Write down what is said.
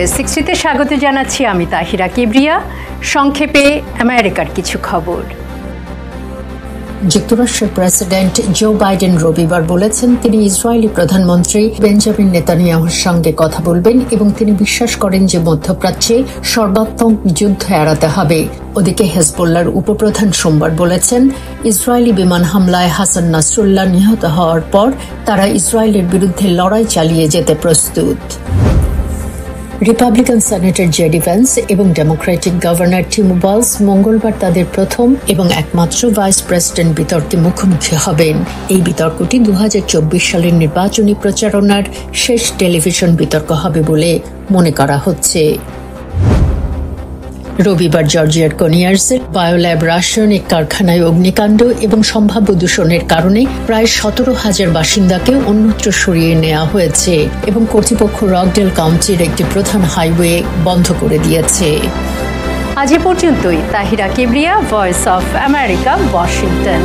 360-তে স্বাগত জানাচ্ছি আমি তাহিরা কিবরিয়া। সংক্ষেপে আমেরিকার কিছু খবর। যুক্তরাষ্ট্রের প্রেসিডেন্ট জো বাইডেন রবিবার বলেছেন তিনি ইসরায়েলি প্রধানমন্ত্রী বেঞ্জামিন নেতানিয়াহুর সঙ্গে কথা বলবেন এবং তিনি বিশ্বাস করেন যে মধ্যপ্রাচ্যে সর্বাত্মক যুদ্ধ এড়াতে হবে। ওদিকে হেজবোল্লার উপপ্রধান সোমবার বলেছেন ইসরায়েলি বিমান হামলায় হাসান নাসরুল্লাহ নিহত হওয়ার পর তারা ইসরায়েলের বিরুদ্ধে লড়াই চালিয়ে যেতে প্রস্তুত। রিপাবলিকান সেনেটর জেডি ভ্যান্স এবং ডেমোক্রেটিক গভর্নর টিম ওয়ালজ মঙ্গলবার তাদের প্রথম এবং একমাত্র ভাইস প্রেসিডেন্ট বিতর্কে মুখোমুখি হবেন। এই বিতর্কটি 2024 সালের নির্বাচনী প্রচারণার শেষ টেলিভিশন বিতর্ক হবে বলে মনে করা হচ্ছে। রবিবার জর্জিয়ার কোনিয়ার্সের বায়োল্যাব রাসায়নিক কারখানায় অগ্নিকাণ্ড এবং সম্ভাব্য দূষণের কারণে প্রায় 17,000 বাসিন্দাকে অন্যত্র সরিয়ে নেওয়া হয়েছে এবং কর্তৃপক্ষ রকডেল কাউন্টির একটি প্রধান হাইওয়ে বন্ধ করে দিয়েছে। আজ এ পর্যন্তই। Tahira Kibria, voice of America, Washington.